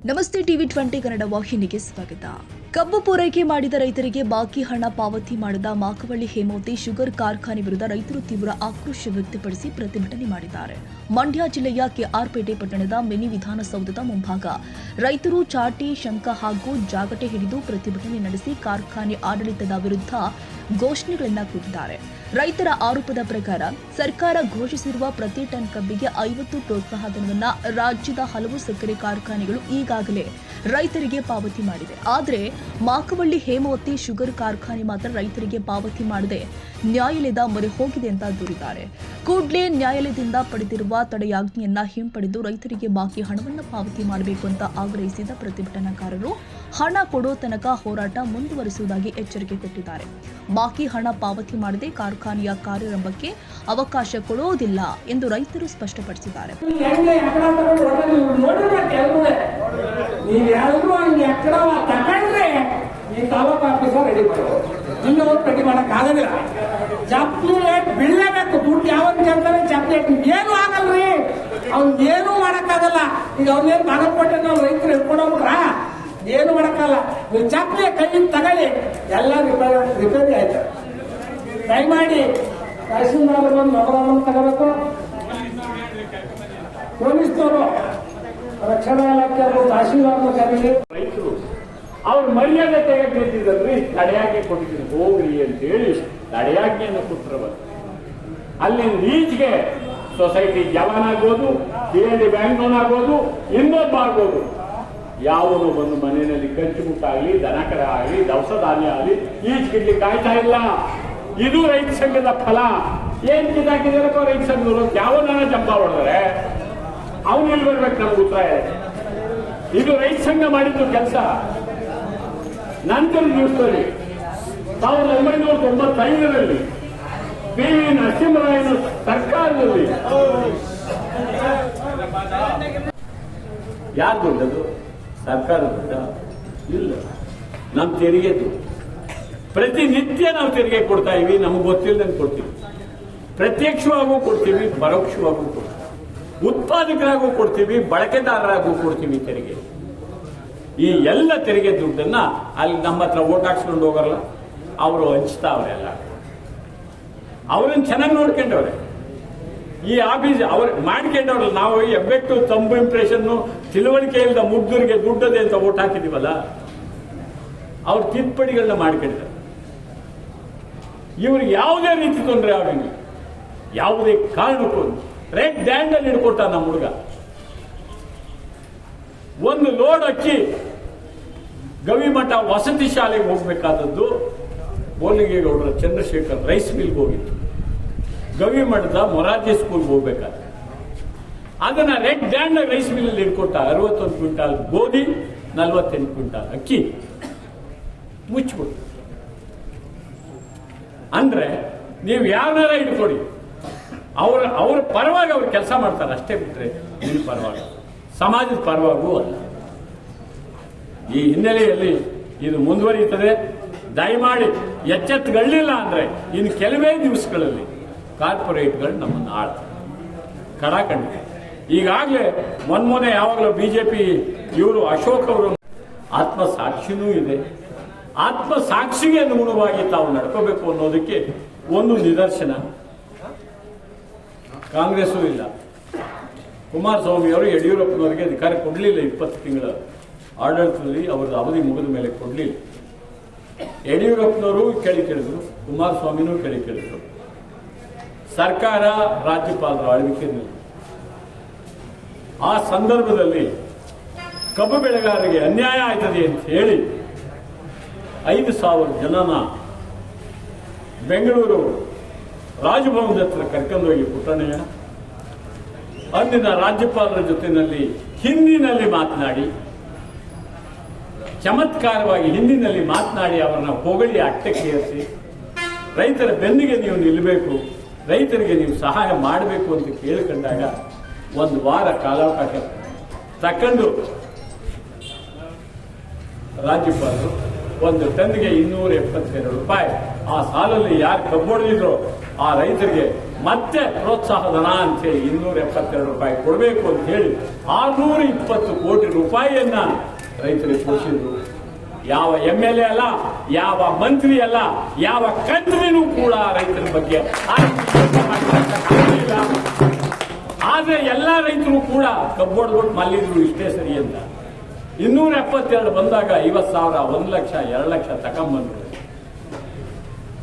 ನಮಸ್ತೆ ಟಿವಿ 20 ಕನ್ನಡ ವಾಹಿನಿಗೆ ಸ್ವಾಗತ. ಕಬ್ಬು ಪೂರೈಕೆ ಮಾಡಿದ ರೈತರಿಗೆ ಬಾಕಿ ಹಣ ಪಾವತಿ ಮಾಡದ ಮಾಕವಳ್ಳಿ ಹೇಮಾವತಿ ಶುಗರ್ ಕಾರ್ಖಾನೆ ವಿರುದ್ಧ ರೈತರು ತೀವ್ರ ಆಕ್ರೋಶ ವ್ಯಕ್ತಪಡಿಸಿ ಪ್ರತಿಭಟನೆ ಮಾಡಿದ್ದಾರೆ. ಮಂಡ್ಯ ಜಿಲ್ಲೆಯ ಕೆಆರ್ಪೇಟೆ ಪಟ್ಟಣದ ಮಿನಿ ವಿಧಾನಸೌಧದ ಮುಂಭಾಗ ರೈತರು ಚಾಟಿ, ಶಂಖ ಹಾಗೂ ಜಾಗಟೆ ಹಿಡಿದು ಪ್ರತಿಭಟನೆ ನಡೆಸಿ ಕಾರ್ಖಾನೆ ಆಡಳಿತದ ವಿರುದ್ಧ ಘೋಷಣೆಗಳನ್ನು ಕೂಗಿದ್ದಾರೆ. ರೈತರ ಆರೋಪದ ಪ್ರಕಾರ ಸರ್ಕಾರ ಘೋಷಿಸಿರುವ ಪ್ರತಿ ಟನ್ ಕಬ್ಬಿಗೆ 50 ಪ್ರೋತ್ಸಾಹಧನವನ್ನು ರಾಜ್ಯದ ಹಲವು ಸಕ್ಕರೆ ಕಾರ್ಖಾನೆಗಳು ಈಗಾಗಲೇ ರೈತರಿಗೆ ಪಾವತಿ ಮಾಡಿದೆ. ಆದರೆ ಮಾಕವಳ್ಳಿ ಹೇಮಾವತಿ ಶುಗರ್ ಕಾರ್ಖಾನೆ ಮಾತ್ರ ರೈತರಿಗೆ ಪಾವತಿ ಮಾಡದೆ ನ್ಯಾಯಾಲಯದ ಮೊರೆ ಹೋಗಿದೆ ಅಂತ ದೂರಿದ್ದಾರೆ. ಕೂಡಲೇ ನ್ಯಾಯಾಲಯದಿಂದ ಪಡೆದಿರುವ ತಡೆಯಾಜ್ಞೆಯನ್ನ ಹಿಂಪಡೆದು ರೈತರಿಗೆ ಬಾಕಿ ಹಣವನ್ನು ಪಾವತಿ ಮಾಡಬೇಕು ಅಂತ ಆಗ್ರಹಿಸಿದ ಪ್ರತಿಭಟನಾಕಾರರು ಹಣ ಕೊಡೋ ತನಕ ಹೋರಾಟ ಮುಂದುವರಿಸುವುದಾಗಿ ಎಚ್ಚರಿಕೆ ಕೊಟ್ಟಿದ್ದಾರೆ. ಬಾಕಿ ಹಣ ಪಾವತಿ ಮಾಡದೆ ಕಾರ್ಖಾನೆಯ ಕಾರ್ಯಾರಂಭಕ್ಕೆ ಅವಕಾಶ ಕೊಡುವುದಿಲ್ಲ ಎಂದು ರೈತರು ಸ್ಪಷ್ಟಪಡಿಸಿದ್ದಾರೆ. ಈ ತಾಲೂಕು ಆಫೀಸರ್ ರೆಡಿ ಮಾಡೋದು ಇನ್ನೊಂದು ರೆಡಿ ಮಾಡೋಕ್ಕಾಗೋದಿಲ್ಲ. ಚಾಪ್ಲೇಟ್ ಬೀಳಲೇಬೇಕು. ದುಡ್ಡು ಯಾವತ್ತು ಕೇಳ್ತಾರೆ ಚಾಪ್ಲೇಟ್ ಏನು ಆಗಲ್ರಿ, ಅವ್ನ್ ಏನೂ ಮಾಡಕ್ಕಾಗಲ್ಲ. ಈಗ ಅವ್ನೇನು ಬಾಗಲಕೋಟೆ ನಾವು ರೈತರು ಹಿಡ್ಕೊಂಡೋಗ್ರ ಏನು ಮಾಡಕ್ಕಾಗಲ್ಲ. ನೀವು ಚಾಪ್ಲೇಟ್ ಕೈಯಿಂದ ತಗೊಳ್ಳಿ, ಎಲ್ಲ ರಿಪೇರಿ ಆಯ್ತು. ದಯಮಾಡಿ ತಹಸೀಲ್ದಾರ್ ಬಂದು ನಗರವನ್ನು ತಗೋಬೇಕು. ಪೊಲೀಸ್ನವರು, ರಕ್ಷಣಾ ಇಲಾಖೆ ತಹಸೀಲ್ದಾರ್ನ ಕರೀಲಿ. ರೈತರು ಅವ್ರ ಮರ್ಯಾದೆ ತೆಗೆದಿದ್ದಲ್ರಿ, ತಡೆಯಾಜ್ಞೆ ಕೊಟ್ಟಿದ್ದೀನಿ ಹೋಗ್ರಿ ಅಂತ ಹೇಳಿ ತಡೆಯಾಜ್ಞೆಯನ್ನು ಕೊಟ್ಟರು. ಅಲ್ಲಿ ರೀಚ್ಗೆ ಸೊಸೈಟಿ ಜವಾನ್ ಆಗ್ಬೋದು, PNB ಬ್ಯಾಂಕ್ ಲೋನ್ ಆಗ್ಬೋದು, ಇನ್ನೊಬ್ಬ ಆಗ್ಬೋದು, ಯಾವನು ಬಂದು ಮನೆಯಲ್ಲಿ ಕಚ್ಚುಮುಟ್ಟ ಆಗಲಿ, ದನಕರ ಆಗಲಿ, ದವಸ ಧಾನ್ಯ ಆಗಲಿ ಈಜ್ಗಿಡ್ಲಿ ಕಾಯ್ತಾ ಇಲ್ಲ. ಇದು ರೈತ ಸಂಘದ ಫಲ. ಏನ್ ಕಿತ್ತಾಕಿದಾರಪ್ಪ ರೈತ ಸಂಘದವರು? ಯಾವನ ಜಂಪ ಹೊಡೆದ್ರೆ ಅವನು ಎಲ್ಲಿ ಬರ್ಬೇಕು? ನಮ್ಗೆ ಉತ್ತರ ಇದು ರೈತ ಸಂಘ ಮಾಡಿದ್ದು ಕೆಲಸ. ನಂತರ ನ್ಯೂಸ್ನಲ್ಲಿ 1995ರಲ್ಲಿ PV ನರಸಿಂಹರಾಯನ ಸರ್ಕಾರದಲ್ಲಿ ಯಾರು ದೊಡ್ಡದು? ಸರ್ಕಾರ ದೊಡ್ಡ ಇಲ್ಲ. ನಮ್ಮ ತೆರಿಗೆದು ಪ್ರತಿನಿತ್ಯ ನಾವು ತೆರಿಗೆ ಕೊಡ್ತಾ ಇವಿ. ನಮಗೆ ಗೊತ್ತಿಲ್ಲದಂಗೆ ಕೊಡ್ತೀವಿ. ಪ್ರತ್ಯಕ್ಷವಾಗೂ ಕೊಡ್ತೀವಿ, ಪರೋಕ್ಷವಾಗೂ ಕೊಡ್ತೀವಿ. ಉತ್ಪಾದಕರಾಗೂ ಕೊಡ್ತೀವಿ, ಬಳಕೆದಾರರಾಗೂ ಕೊಡ್ತೀವಿ ತೆರಿಗೆ. ಈ ಎಲ್ಲ ತೆರಿಗೆ ದುಡ್ಡನ್ನ ಅಲ್ಲಿ ನಮ್ಮ ಹತ್ರ ಓಟ್ ಹಾಕ್ಸ್ಕೊಂಡು ಹೋಗಲ್ಲ, ಅವರು ಹಂಚ್ತಾವ್ರೆಲ್ಲ. ಅವ್ರನ್ನ ಚೆನ್ನಾಗಿ ನೋಡ್ಕೊಂಡವ್ರೆ. ಈ ಆಫೀಸ್ ಅವ್ರು ಮಾಡ್ಕೊಂಡವ್ರಲ್ಲ. ನಾವು ಎಬ್ಬೆಟ್ಟು ತಂಬು ಇಂಪ್ರೆಷನ್, ತಿಳುವಳಿಕೆ ಇಲ್ಲದ ಮುಗ್ಧರಿಗೆ ದುಡ್ಡದೆ ಅಂತ ಓಟ್ ಹಾಕಿದೀವಲ್ಲ, ಅವ್ರ ತಿದ್ದುಪಡಿಗಳನ್ನ ಮಾಡ್ಕೊಂಡಿದ್ದಾರೆ. ಇವ್ರಿಗೆ ಯಾವುದೇ ರೀತಿ ತೊಂದರೆ ಆಗಂಗಿಲ್ಲ. ಯಾವುದೇ ಕಾರಣಕ್ಕೂ ರೆಡ್ ಡ್ಯಾಂಡಲ್ಲಿ ಹಿಡ್ಕೊಟ್ಟ ನಮ್ಮ ಹುಡುಗ. ಒಂದು ಲೋಡ್ ಅಕ್ಕಿ ಗವಿಮಠ ವಸತಿ ಶಾಲೆಗೆ ಹೋಗ್ಬೇಕಾದದ್ದು ಬೋಲಿಗೇಗೌಡರ ಚಂದ್ರಶೇಖರ್ ರೈಸ್ ಮಿಲ್ಗೆ ಹೋಗಿತ್ತು. ಗವಿಮಠದ ಮೊರಾರ್ಜಿ ಸ್ಕೂಲ್ಗೆ ಹೋಗ್ಬೇಕಾದ್ರೆ ಅದನ್ನ ರೆಡ್ ಡ್ಯಾಂಡ್ ರೈಸ್ ಮಿಲ್ ಹಿಡ್ಕೊಟ್ಟ. 61 ಕ್ವಿಂಟಾಲ್ ಗೋಧಿ, 48 ಕ್ವಿಂಟಾಲ್ ಅಕ್ಕಿ ಮುಚ್ಚಿಬಿಟ್ಟು. ಅಂದ್ರೆ ನೀವು ಯಾರನ್ನಾರ ಹಿಡ್ಕೊಡಿ, ಅವ್ರ ಪರವಾಗಿ ಅವ್ರು ಕೆಲಸ ಮಾಡ್ತಾರೆ ಅಷ್ಟೇ ಬಿಟ್ರೆ ನಿಮ್ಮ ಪರವಾಗಿ, ಸಮಾಜದ ಪರವಾಗೂ ಅಲ್ಲ. ಈ ಹಿನ್ನೆಲೆಯಲ್ಲಿ ಇದು ಮುಂದುವರಿಯುತ್ತದೆ. ದಯಮಾಡಿ ಎಚ್ಚೆತ್ತುಗಳಿಲ್ಲ ಅಂದ್ರೆ ಇನ್ನು ಕೆಲವೇ ದಿವಸಗಳಲ್ಲಿ ಕಾರ್ಪೊರೇಟ್ಗಳು ನಮ್ಮನ್ನು ಆಳ್ತಾರೆ ಕಡಾಖಂಡಿತ. ಈಗಾಗಲೇ ಮೊನ್ನೆ ಯಾವಾಗಲೂ ಬಿಜೆಪಿ ಇವರು ಅಶೋಕ್ ಅವರು ಆತ್ಮಸಾಕ್ಷಿನೂ ಇದೆ. ಆತ್ಮಸಾಕ್ಷಿಗೆ ಅನುಗುಣವಾಗಿ ತಾವು ನಡ್ಕೋಬೇಕು ಅನ್ನೋದಕ್ಕೆ ಒಂದು ನಿದರ್ಶನ. ಕಾಂಗ್ರೆಸ್ಸೂ ಇಲ್ಲ. ಕುಮಾರಸ್ವಾಮಿ ಅವರು ಯಡಿಯೂರಪ್ಪನವರಿಗೆ ಅಧಿಕಾರ ಕೊಡಲಿಲ್ಲ. 20 ತಿಂಗಳ ಆಡಳಿತದಲ್ಲಿ ಅವರದ್ದು ಅವಧಿ ಮುಗಿದ ಮೇಲೆ ಕೊಡಲಿಲ್ಲ. ಯಡಿಯೂರಪ್ಪನವರು ಕೇಳಿದ್ರು, ಕುಮಾರಸ್ವಾಮಿನೂ ಕೇಳಿದ್ರು. ಸರ್ಕಾರ ರಾಜ್ಯಪಾಲರ ಆಳ್ವಿಕೆ ನಿಲ್ಲ. ಆ ಸಂದರ್ಭದಲ್ಲಿ ಕಬ್ಬು ಬೆಳೆಗಾರರಿಗೆ ಅನ್ಯಾಯ ಆಯ್ತದೆ ಅಂತ ಹೇಳಿ 5,000 ಜನನ ಬೆಂಗಳೂರು ರಾಜಭವನದ ಹತ್ರ ಕರ್ಕೊಂಡೋಗಿ ಪುಟ್ಟಣ್ಣಯ್ಯ ಅಂದಿನ ರಾಜ್ಯಪಾಲರ ಜೊತೆಯಲ್ಲಿ ಹಿಂದಿನಲ್ಲಿ ಮಾತನಾಡಿ, ಚಮತ್ಕಾರವಾಗಿ ಹಿಂದಿನಲ್ಲಿ ಮಾತನಾಡಿ ಅವರನ್ನ ಹೊಗಳಿ ಅಟ್ಟಕ್ಕೆ ಏರಿಸಿ, ರೈತರ ಬೆನ್ನಿಗೆ ನೀವು ನಿಲ್ಲಬೇಕು, ರೈತರಿಗೆ ನೀವು ಸಹಾಯ ಮಾಡಬೇಕು ಅಂತ ಕೇಳಿಕೊಂಡಾಗ 1 ವಾರ ಕಾಲಾವಕಾಶ ತಕೊಂಡು ರಾಜ್ಯಪಾಲರು 1 ಟನ್ಗೆ 272 ರೂಪಾಯಿ ಆ ಸಾಲಲ್ಲಿ ಯಾರು ಕಬ್ಬೊಡೆದಿದ್ರು ಆ ರೈತರಿಗೆ ಮತ್ತೆ ಪ್ರೋತ್ಸಾಹಧನ ಅಂತೇಳಿ 272 ರೂಪಾಯಿ ಕೊಡಬೇಕು ಅಂತ ಹೇಳಿ 620 ಕೋಟಿ ರೂಪಾಯಿಯನ್ನ ರೈತರಿಗೆ ಕೊಡಿಸಿದ್ರು. ಯಾವ MLA ಅಲ್ಲ, ಯಾವ ಮಂತ್ರಿ ಅಲ್ಲ, ಯಾವ ಕಂತ್ರಿನೂ ಕೂಡ ರೈತರ ಬಗ್ಗೆ ಆದ್ರೆ ಎಲ್ಲ ರೈತರು ಕೂಡ ಕಬ್ಬೊಡ್ಬಿಟ್ಟು ಮಲ್ಲಿದ್ರು ಇಷ್ಟೇ ಸರಿ ಅಂತ. 272 ಬಂದಾಗ 50,000, 1 ಲಕ್ಷ, 2 ಲಕ್ಷ ತಗೊಂಡ್ಬಂದ್ರು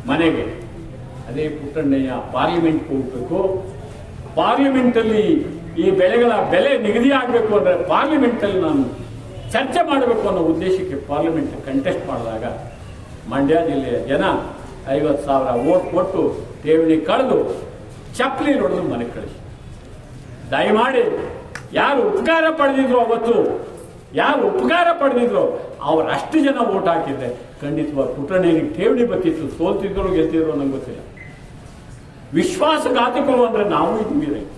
ಮನೆಗೆ. ಅದೇ ಪುಟ್ಟಣ್ಣಯ್ಯ ಪಾರ್ಲಿಮೆಂಟ್ ಹೋಗ್ಬೇಕು, ಪಾರ್ಲಿಮೆಂಟ್ ಅಲ್ಲಿ ಈ ಬೆಳೆಗಳ ಬೆಲೆ ನಿಗದಿ ಆಗಬೇಕು ಅಂದ್ರೆ ಪಾರ್ಲಿಮೆಂಟ್ ಅಲ್ಲಿ ನಾನು ಚರ್ಚೆ ಮಾಡಬೇಕು ಅನ್ನೋ ಉದ್ದೇಶಕ್ಕೆ ಪಾರ್ಲಿಮೆಂಟ್ ಕಂಟೆಸ್ಟ್ ಮಾಡಿದಾಗ ಮಂಡ್ಯ ಜಿಲ್ಲೆಯ ಜನ 50,000 ವೋಟ್ ಕೊಟ್ಟು ಠೇವಣಿ ಕಳೆದು ಚಪ್ಪಲಿ ಹೊಡೆದು ಮನೆಗೆ ಕಳಿಸಿ. ದಯಮಾಡಿ ಯಾರು ಉಪಕಾರ ಪಡೆದಿದ್ರು ಅವತ್ತು, ಯಾರು ಉಪಕಾರ ಪಡೆದಿದ್ರು ಅವ್ರು ಅಷ್ಟು ಜನ ವೋಟ್ ಹಾಕಿದ್ರೆ ಖಂಡಿತವಾಗಿ ಪುಟ್ಟಣ್ಣನಿಗೆ ಠೇವಣಿ ಬತ್ತಿತ್ತು. ಸೋಲ್ತಿದ್ರು ಗೆದ್ದಿದ್ರು ನಂಗೆ ಗೊತ್ತಿಲ್ಲ. ವಿಶ್ವಾಸಘಾತಕರು ಅಂದ್ರೆ ನಾವು ಇದ್ದೀವಿ ರೈತ.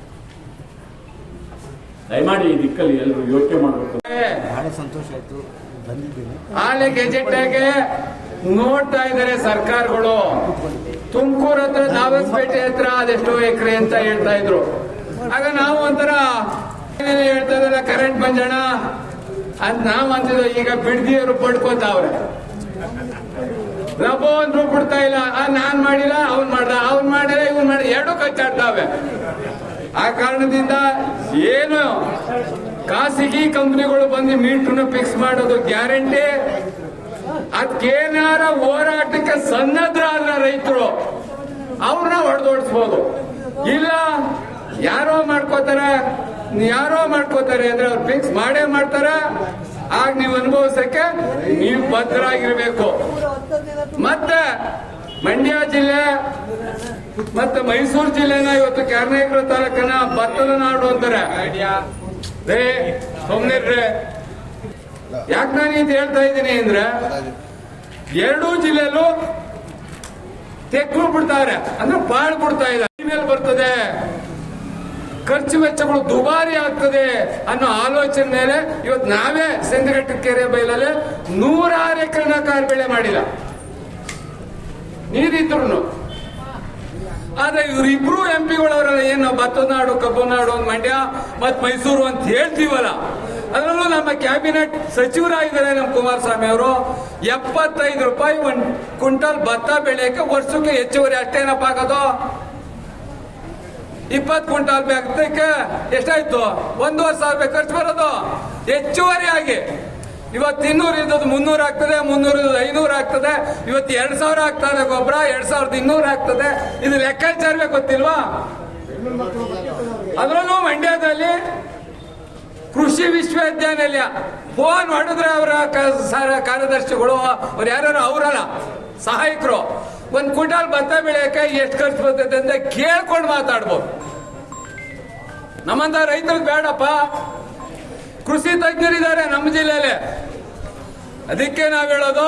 ದಯಮಾಡಿ ಈ ದಿಕ್ಕಲ್ಲಿ ಎಲ್ಲರೂ ಯೋಚನೆ ಮಾಡಬೇಕು. ಬಹಳ ಸಂತೋಷ ಆಯ್ತು, ಬಂದಿದ್ದೀನಿ. ಆಲೆ ಗೆಜೆಟ್ ಆಗಿ ನೋಡ್ತಾ ಇದ್ದಾರೆ ಸರ್ಕಾರಗಳು. ತುಮಕೂರು ಹತ್ರ ದಾವಸ್ಪೇಟೆ ಹತ್ರ ಅದೆಷ್ಟೋ ಎಕರೆ ಅಂತ ಹೇಳ್ತಾ ಇದ್ರು. ಆಗ ನಾವು ಒಂಥರ ಹೇಳ್ತಾ ಇದ್ರಲ್ಲ ಕರೆಂಟ್ ಬಂಜಣ ಅಂತ ನಾವ್ ಅಂತಿದ್ವಿ. ಈಗ ಬಿಡ್ದಿಯವರು ಪಡ್ಕೋತಾವ್ರೆ. ರಬೋ ಅಂದ್ರೂ ಬಿಡ್ತಾ ಇಲ್ಲ. ನಾನ್ ಮಾಡಿಲ್ಲ, ಅವ್ನ್ ಮಾಡ್ದ, ಅವ್ನ್ ಮಾಡಿಲ್ಲ, ಇವ್ನ್ ಮಾಡಿ, ಎರಡು ಕಚ್ಚಾಡ್ತಾವೆ. ಆ ಕಾರಣದಿಂದ ಏನು ಖಾಸಗಿ ಕಂಪನಿಗಳು ಬಂದು ಮೀಟರ್ನ ಫಿಕ್ಸ್ ಮಾಡೋದು ಗ್ಯಾರಂಟಿ. ಅದಕ್ಕೇನಾರ ಹೋರಾಟಕ್ಕೆ ಸನ್ನದ್ರಾದ್ರ ರೈತರು ಅವ್ರನ್ನ ಹೊಡೆದೋಡಿಸ್ಬೋದು. ಇಲ್ಲ ಯಾರೋ ಮಾಡ್ಕೋತಾರೆ ಅಂದ್ರೆ ಅವ್ರು ಫಿಕ್ಸ್ ಮಾಡೇ ಮಾಡ್ತಾರ. ಆಗ ನೀವು ಅನುಭವಿಸಕ್ಕೆ ನೀವು ಬದ್ಧರಾಗಿರ್ಬೇಕು. ಮತ್ತೆ ಮಂಡ್ಯ ಜಿಲ್ಲೆ ಮತ್ತೆ ಮೈಸೂರು ಜಿಲ್ಲೆನ ಇವತ್ತು ಕ್ಯಾರ್ನಾಯಕರ ತಾಲೂಕನ ಭತ್ತದ ನಾಡು ಅಂತಾರೆ. ಸುಮ್ನಿರ್ರಿ. ಯಾಕೆ ನಾನು ಇದು ಹೇಳ್ತಾ ಇದ್ದೀನಿ ಅಂದ್ರೆ ಎರಡೂ ಜಿಲ್ಲೆಯಲ್ಲೂ ತೆಗ್ದು ಬಿಡ್ತಾರೆ, ಅಂದ್ರೆ ಬಾಳ್ ಬಿಡ್ತಾ ಇಲ್ಲ. ಮೇಲೆ ಬರ್ತದೆ, ಖರ್ಚು ವೆಚ್ಚಗಳು ದುಬಾರಿ ಆಗ್ತದೆ ಅನ್ನೋ ಆಲೋಚನೆ ಮೇಲೆ ಇವತ್ತು ನಾವೇ ಸಿಂದಘಟ್ಟ ಕೆರೆ ಬೈಲಲ್ಲಿ 106 ಎಕರೆನ ಕಾರ್ ಬೆಳೆ ಮಾಡಿಲ್ಲ ನೀರಿದ್ರು. ಆದ್ರೆ ಇವರಿಬ್ರು MP-ಗಳವರೆಲ್ಲ ಏನು ಭತ್ತದ ನಾಡು, ಕಬ್ಬು ನಾಡು, ಮಂಡ್ಯ ಮತ್ ಮೈಸೂರು ಅಂತ ಹೇಳ್ತೀವಲ್ಲ, ಅದರಲ್ಲೂ ನಮ್ಮ ಕ್ಯಾಬಿನೆಟ್ ಸಚಿವರಾಗಿದ್ದಾರೆ ನಮ್ಮ ಕುಮಾರಸ್ವಾಮಿ ಅವರು. 75 ರೂಪಾಯಿ 1 ಕ್ವಿಂಟಲ್ ಭತ್ತ ಬೆಳೆಯಕ್ಕೆ ವರ್ಷಕ್ಕೆ ಹೆಚ್ಚುವರಿ. ಅಷ್ಟೇನಪ್ಪ ಆಗೋದು? 20 ಕ್ವಿಂಟಲ್ ಬೇಕಕ್ಕೆ ಎಷ್ಟಾಯ್ತು? 1,500 ರೂಪಾಯಿ ಖರ್ಚು ಬರೋದು ಹೆಚ್ಚುವರಿ ಆಗಿ. ಇವತ್ತು 200 ಇದ್ದದ್ದು 300 ಆಗ್ತದೆ, 300 ಇದ್ದದ್ದು 500 ಆಗ್ತದೆ. ಇವತ್ತು 2,000 ಆಗ್ತದೆ ಗೊಬ್ಬರ, 2,200 ಆಗ್ತದೆ. ಇದು ಲೆಕ್ಕಾಚಾರವೇ ಗೊತ್ತಿಲ್ವಾ? ಅದರಲ್ಲೂ ಮಂಡ್ಯದಲ್ಲಿ ಕೃಷಿ ವಿಶ್ವವಿದ್ಯಾನಿಲಯ ಫೋನ್ ಮಾಡಿದ್ರೆ ಅವರ ಕಾರ್ಯದರ್ಶಿಗಳು ಅವ್ರು ಯಾರು ಅವರಲ್ಲ, ಸಹಾಯಕರು, 1 ಕ್ವಿಂಟಲ್ ಭತ್ತ ಬೆಳೆಯಕ್ಕೆ ಎಷ್ಟು ಖರ್ಚು ಬರ್ತದೆ ಅಂತ ಕೇಳ್ಕೊಂಡು ಮಾತಾಡ್ಬೋದು. ನಮ್ಮಂತ ರೈತರಿಗೆ ಬೇಡಪ್ಪ. ಕೃಷಿ ತಜ್ಞರಿದ್ದಾರೆ ನಮ್ಮ ಜಿಲ್ಲೆಯಲ್ಲಿ. ಅದಕ್ಕೆ ನಾವ್ ಹೇಳೋದು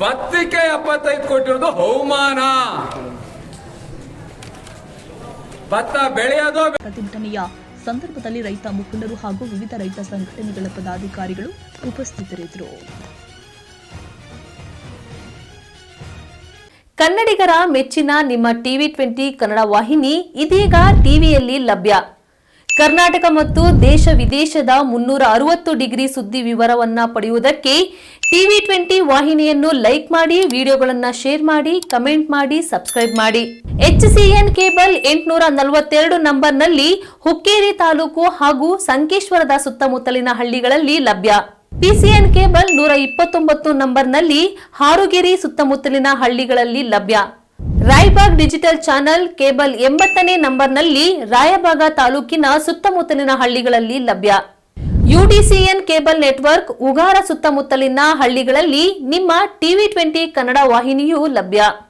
ಭತ್ತಕ್ಕೆ 75 ಕೊಟ್ಟಿರೋದು ಅವಮಾನ. ಭತ್ತ ಬೆಳೆಯೋದು. ಪ್ರತಿಭಟನೆಯ ಸಂದರ್ಭದಲ್ಲಿ ರೈತ ಮುಖಂಡರು ಹಾಗೂ ವಿವಿಧ ರೈತ ಸಂಘಟನೆಗಳ ಪದಾಧಿಕಾರಿಗಳು ಉಪಸ್ಥಿತರಿದ್ದರು. ಕನ್ನಡಿಗರ ಮೆಚ್ಚಿನ ನಿಮ್ಮ TV20 ಕನ್ನಡ ವಾಹಿನಿ ಇದೀಗ ಟಿವಿಯಲ್ಲಿ ಲಭ್ಯ. ಕರ್ನಾಟಕ ಮತ್ತು ದೇಶ ವಿದೇಶದ 360 ಡಿಗ್ರಿ ಸುದ್ದಿ ವಿವರವನ್ನ ಪಡೆಯುವುದಕ್ಕೆ TV20 ವಾಹಿನಿಯನ್ನು ಲೈಕ್ ಮಾಡಿ, ವಿಡಿಯೋಗಳನ್ನು ಶೇರ್ ಮಾಡಿ, ಕಮೆಂಟ್ ಮಾಡಿ, ಸಬ್ಸ್ಕ್ರೈಬ್ ಮಾಡಿ. HCN ಕೇಬಲ್ 842 ನಂಬರ್ನಲ್ಲಿ ಹುಕ್ಕೇರಿ ತಾಲೂಕು ಹಾಗೂ ಸಂಕೇಶ್ವರದ ಸುತ್ತಮುತ್ತಲಿನ ಹಳ್ಳಿಗಳಲ್ಲಿ ಲಭ್ಯ. PCN ಕೇಬಲ್ 129 ನಂಬರ್ನಲ್ಲಿ ಹಾರುಗೆರೆ ಸುತ್ತಮುತ್ತಲಿನ ಹಳ್ಳಿಗಳಲ್ಲಿ ಲಭ್ಯ. ರಾಯಬಾಗ್ ಡಿಜಿಟಲ್ ಚಾನೆಲ್ ಕೇಬಲ್ 80ನೇ ನಂಬರ್ನಲ್ಲಿ ರಾಯಬಾಗ ತಾಲೂಕಿನ ಸುತ್ತಮುತ್ತಲಿನ ಹಳ್ಳಿಗಳಲ್ಲಿ ಲಭ್ಯ. UDCN ಕೇಬಲ್ ನೆಟ್ವರ್ಕ್ ಉಗಾರ ಸುತ್ತಮುತ್ತಲಿನ ಹಳ್ಳಿಗಳಲ್ಲಿ ನಿಮ್ಮ TV20 ಕನ್ನಡ ವಾಹಿನಿಯೂ ಲಭ್ಯ.